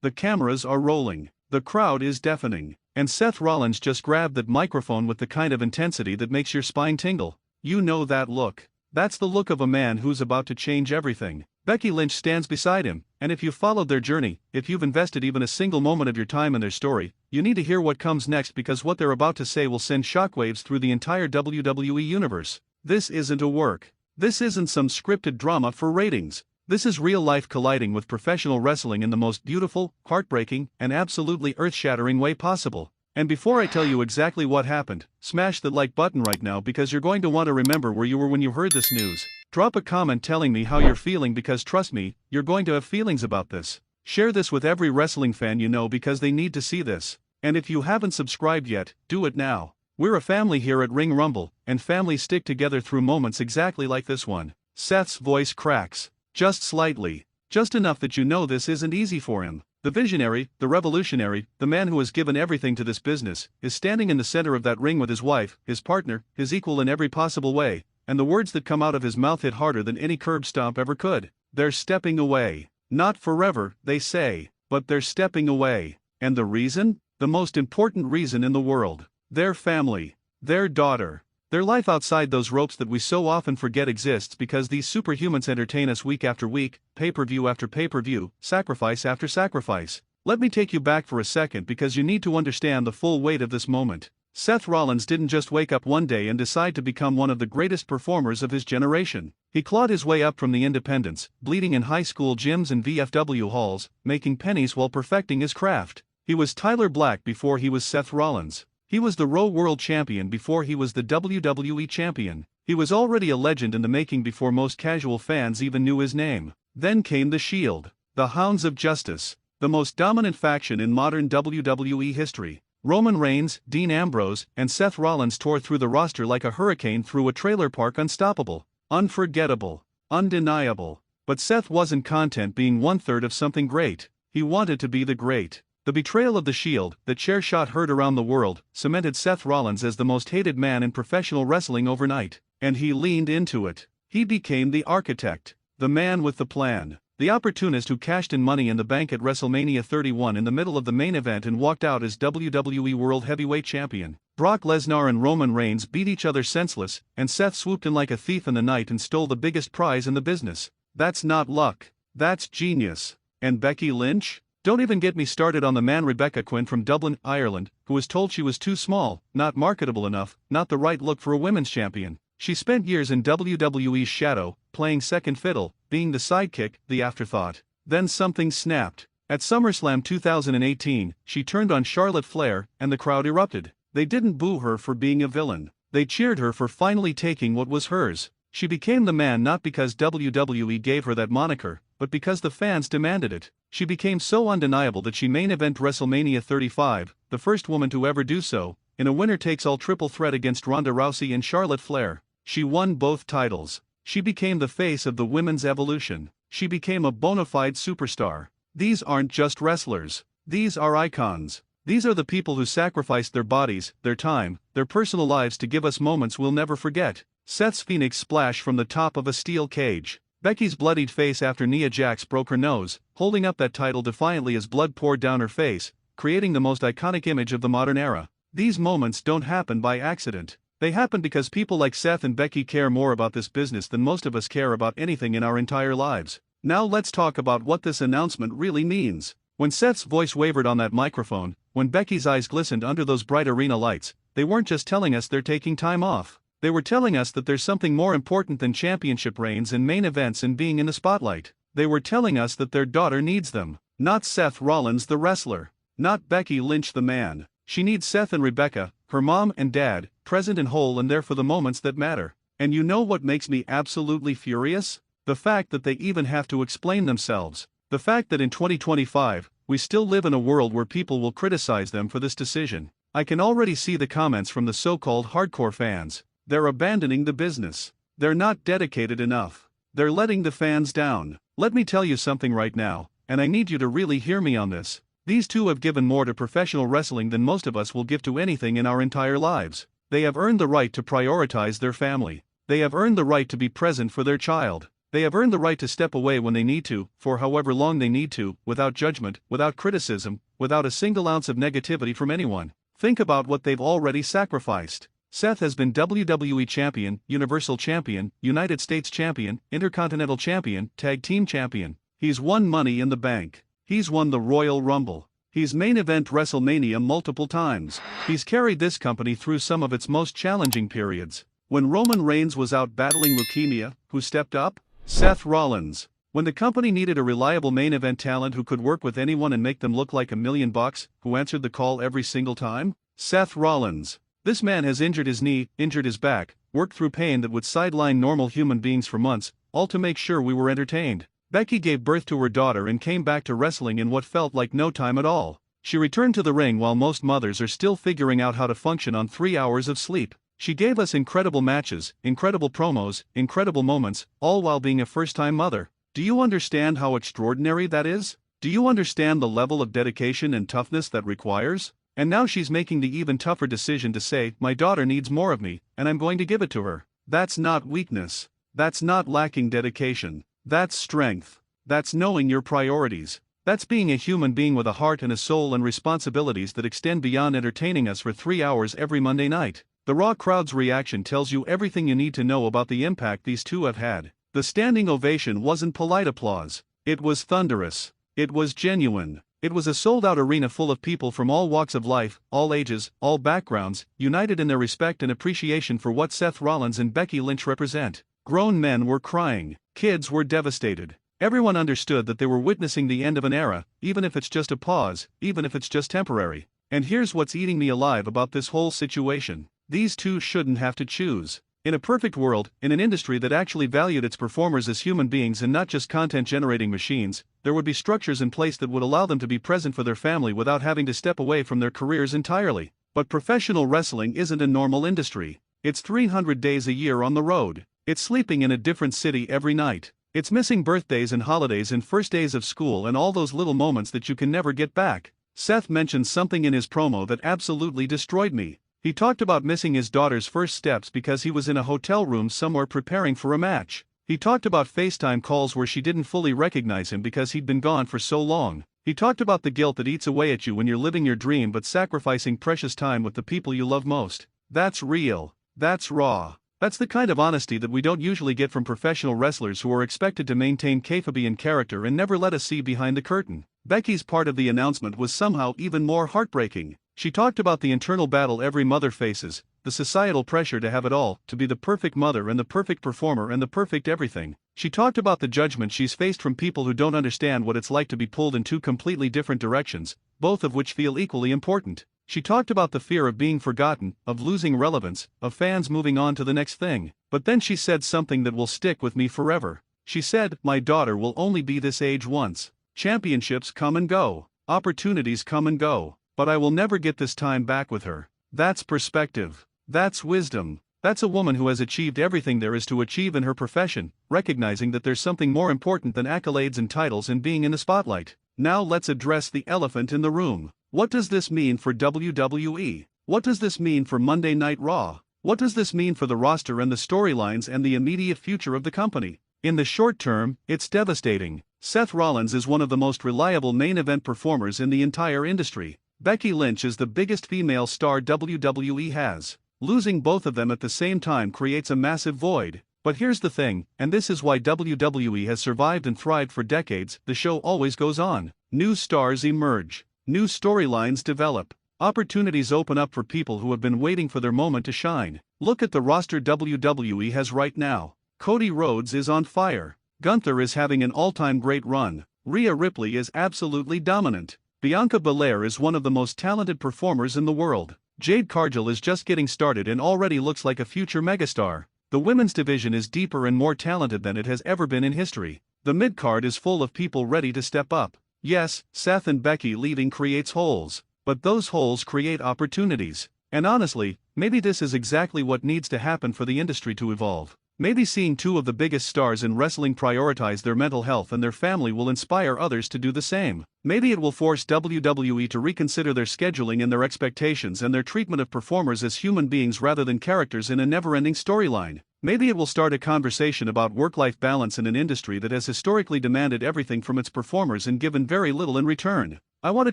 the cameras are rolling, the crowd is deafening, and Seth Rollins just grabbed that microphone with the kind of intensity that makes your spine tingle. You know that look. That's the look of a man who's about to change everything. Becky Lynch stands beside him, and if you've followed their journey, if you've invested even a single moment of your time in their story, you need to hear what comes next, because what they're about to say will send shockwaves through the entire WWE universe. This isn't a work. This isn't some scripted drama for ratings. This is real life colliding with professional wrestling in the most beautiful, heartbreaking, and absolutely earth-shattering way possible. And before I tell you exactly what happened, smash that like button right now, because you're going to want to remember where you were when you heard this news. Drop a comment telling me how you're feeling, because trust me, you're going to have feelings about this. Share this with every wrestling fan you know, because they need to see this. And if you haven't subscribed yet, do it now. We're a family here at Ring Rumble, and families stick together through moments exactly like this one. Seth's voice cracks. Just slightly. Just enough that you know this isn't easy for him. The visionary, the revolutionary, the man who has given everything to this business, is standing in the center of that ring with his wife, his partner, his equal in every possible way, and the words that come out of his mouth hit harder than any curb stomp ever could. They're stepping away. Not forever, they say, but they're stepping away. And the reason? The most important reason in the world. Their family. Their daughter. Their life outside those ropes that we so often forget exists, because these superhumans entertain us week after week, pay-per-view after pay-per-view, sacrifice after sacrifice. Let me take you back for a second, because you need to understand the full weight of this moment. Seth Rollins didn't just wake up one day and decide to become one of the greatest performers of his generation. He clawed his way up from the independents, bleeding in high school gyms and VFW halls, making pennies while perfecting his craft. He was Tyler Black before he was Seth Rollins. He was the Raw World Champion before he was the WWE Champion. He was already a legend in the making before most casual fans even knew his name. Then came the Shield, the Hounds of Justice, the most dominant faction in modern WWE history. Roman Reigns, Dean Ambrose, and Seth Rollins tore through the roster like a hurricane through a trailer park, unstoppable, unforgettable, undeniable. But Seth wasn't content being one-third of something great. He wanted to be the great. The betrayal of the Shield, the chair shot heard around the world, cemented Seth Rollins as the most hated man in professional wrestling overnight. And he leaned into it. He became the architect, the man with the plan, the opportunist who cashed in Money in the Bank at WrestleMania 31 in the middle of the main event and walked out as WWE World Heavyweight Champion. Brock Lesnar and Roman Reigns beat each other senseless, and Seth swooped in like a thief in the night and stole the biggest prize in the business. That's not luck. That's genius. And Becky Lynch? Don't even get me started on the man Rebecca Quinn from Dublin, Ireland, who was told she was too small, not marketable enough, not the right look for a women's champion. She spent years in WWE's shadow, playing second fiddle, being the sidekick, the afterthought. Then something snapped. At SummerSlam 2018, she turned on Charlotte Flair, and the crowd erupted. They didn't boo her for being a villain. They cheered her for finally taking what was hers. She became the man not because WWE gave her that moniker, but because the fans demanded it. She became so undeniable that she main event WrestleMania 35, the first woman to ever do so, in a winner-takes-all triple threat against Ronda Rousey and Charlotte Flair. She won both titles. She became the face of the women's evolution. She became a bona fide superstar. These aren't just wrestlers. These are icons. These are the people who sacrificed their bodies, their time, their personal lives to give us moments we'll never forget. Seth's Phoenix splash from the top of a steel cage. Becky's bloodied face after Nia Jax broke her nose, holding up that title defiantly as blood poured down her face, creating the most iconic image of the modern era. These moments don't happen by accident. They happen because people like Seth and Becky care more about this business than most of us care about anything in our entire lives. Now let's talk about what this announcement really means. When Seth's voice wavered on that microphone, when Becky's eyes glistened under those bright arena lights, they weren't just telling us they're taking time off. They were telling us that there's something more important than championship reigns and main events and being in the spotlight. They were telling us that their daughter needs them. Not Seth Rollins the wrestler. Not Becky Lynch the man. She needs Seth and Rebecca, her mom and dad, present and whole and there for the moments that matter. And you know what makes me absolutely furious? The fact that they even have to explain themselves. The fact that in 2025, we still live in a world where people will criticize them for this decision. I can already see the comments from the so-called hardcore fans. They're abandoning the business. They're not dedicated enough. They're letting the fans down. Let me tell you something right now, and I need you to really hear me on this. These two have given more to professional wrestling than most of us will give to anything in our entire lives. They have earned the right to prioritize their family. They have earned the right to be present for their child. They have earned the right to step away when they need to, for however long they need to, without judgment, without criticism, without a single ounce of negativity from anyone. Think about what they've already sacrificed. Seth has been WWE Champion, Universal Champion, United States Champion, Intercontinental Champion, Tag Team Champion. He's won Money in the Bank. He's won the Royal Rumble. He's main event WrestleMania multiple times. He's carried this company through some of its most challenging periods. When Roman Reigns was out battling leukemia, who stepped up? Seth Rollins. When the company needed a reliable main event talent who could work with anyone and make them look like $1 million, who answered the call every single time? Seth Rollins. This man has injured his knee, injured his back, worked through pain that would sideline normal human beings for months, all to make sure we were entertained. Becky gave birth to her daughter and came back to wrestling in what felt like no time at all. She returned to the ring while most mothers are still figuring out how to function on 3 hours of sleep. She gave us incredible matches, incredible promos, incredible moments, all while being a first-time mother. Do you understand how extraordinary that is? Do you understand the level of dedication and toughness that requires? And now she's making the even tougher decision to say, my daughter needs more of me, and I'm going to give it to her. That's not weakness. That's not lacking dedication. That's strength. That's knowing your priorities. That's being a human being with a heart and a soul and responsibilities that extend beyond entertaining us for 3 hours every Monday night. The Raw crowd's reaction tells you everything you need to know about the impact these two have had. The standing ovation wasn't polite applause. It was thunderous. It was genuine. It was a sold-out arena full of people from all walks of life, all ages, all backgrounds, united in their respect and appreciation for what Seth Rollins and Becky Lynch represent. Grown men were crying. Kids were devastated. Everyone understood that they were witnessing the end of an era, even if it's just a pause, even if it's just temporary. And here's what's eating me alive about this whole situation. These two shouldn't have to choose. In a perfect world, in an industry that actually valued its performers as human beings and not just content-generating machines, there would be structures in place that would allow them to be present for their family without having to step away from their careers entirely. But professional wrestling isn't a normal industry. It's 300 days a year on the road. It's sleeping in a different city every night. It's missing birthdays and holidays and first days of school and all those little moments that you can never get back. Seth mentioned something in his promo that absolutely destroyed me. He talked about missing his daughter's first steps because he was in a hotel room somewhere preparing for a match. He talked about FaceTime calls where she didn't fully recognize him because he'd been gone for so long. He talked about the guilt that eats away at you when you're living your dream but sacrificing precious time with the people you love most. That's real. That's raw. That's the kind of honesty that we don't usually get from professional wrestlers who are expected to maintain kayfabe and character and never let us see behind the curtain. Becky's part of the announcement was somehow even more heartbreaking. She talked about the internal battle every mother faces, the societal pressure to have it all, to be the perfect mother and the perfect performer and the perfect everything. She talked about the judgment she's faced from people who don't understand what it's like to be pulled in two completely different directions, both of which feel equally important. She talked about the fear of being forgotten, of losing relevance, of fans moving on to the next thing. But then she said something that will stick with me forever. She said, my daughter will only be this age once. Championships come and go. Opportunities come and go. But I will never get this time back with her. That's perspective. That's wisdom. That's a woman who has achieved everything there is to achieve in her profession, recognizing that there's something more important than accolades and titles and being in the spotlight. Now let's address the elephant in the room. What does this mean for WWE? What does this mean for Monday Night Raw? What does this mean for the roster and the storylines and the immediate future of the company? In the short term, it's devastating. Seth Rollins is one of the most reliable main event performers in the entire industry. Becky Lynch is the biggest female star WWE has. Losing both of them at the same time creates a massive void. But here's the thing, and this is why WWE has survived and thrived for decades, the show always goes on. New stars emerge. New storylines develop. Opportunities open up for people who have been waiting for their moment to shine. Look at the roster WWE has right now. Cody Rhodes is on fire. Gunther is having an all-time great run. Rhea Ripley is absolutely dominant. Bianca Belair is one of the most talented performers in the world. Jade Cargill is just getting started and already looks like a future megastar. The women's division is deeper and more talented than it has ever been in history. The mid-card is full of people ready to step up. Yes, Seth and Becky leaving creates holes, but those holes create opportunities. And honestly, maybe this is exactly what needs to happen for the industry to evolve. Maybe seeing two of the biggest stars in wrestling prioritize their mental health and their family will inspire others to do the same. Maybe it will force WWE to reconsider their scheduling and their expectations and their treatment of performers as human beings rather than characters in a never-ending storyline. Maybe it will start a conversation about work-life balance in an industry that has historically demanded everything from its performers and given very little in return. I want to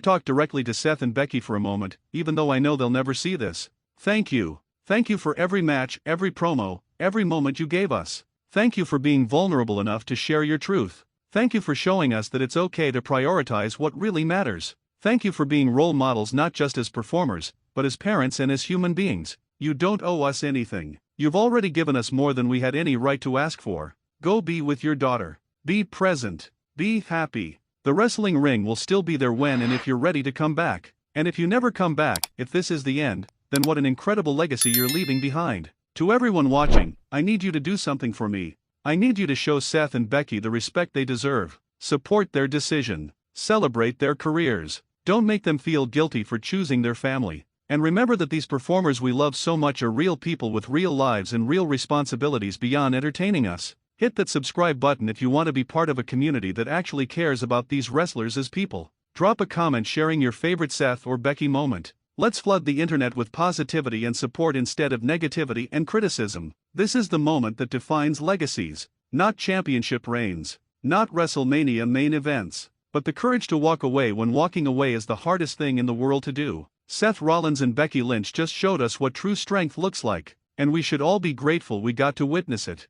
talk directly to Seth and Becky for a moment, even though I know they'll never see this. Thank you. Thank you for every match, every promo, every moment you gave us. Thank you for being vulnerable enough to share your truth. Thank you for showing us that it's okay to prioritize what really matters. Thank you for being role models not just as performers, but as parents and as human beings. You don't owe us anything. You've already given us more than we had any right to ask for. Go be with your daughter. Be present. Be happy. The wrestling ring will still be there when and if you're ready to come back. And if you never come back, if this is the end, then what an incredible legacy you're leaving behind. To everyone watching, I need you to do something for me. I need you to show Seth and Becky the respect they deserve. Support their decision. Celebrate their careers. Don't make them feel guilty for choosing their family. And remember that these performers we love so much are real people with real lives and real responsibilities beyond entertaining us. Hit that subscribe button if you want to be part of a community that actually cares about these wrestlers as people. Drop a comment sharing your favorite Seth or Becky moment. Let's flood the internet with positivity and support instead of negativity and criticism. This is the moment that defines legacies, not championship reigns, not WrestleMania main events, but the courage to walk away when walking away is the hardest thing in the world to do. Seth Rollins and Becky Lynch just showed us what true strength looks like, and we should all be grateful we got to witness it.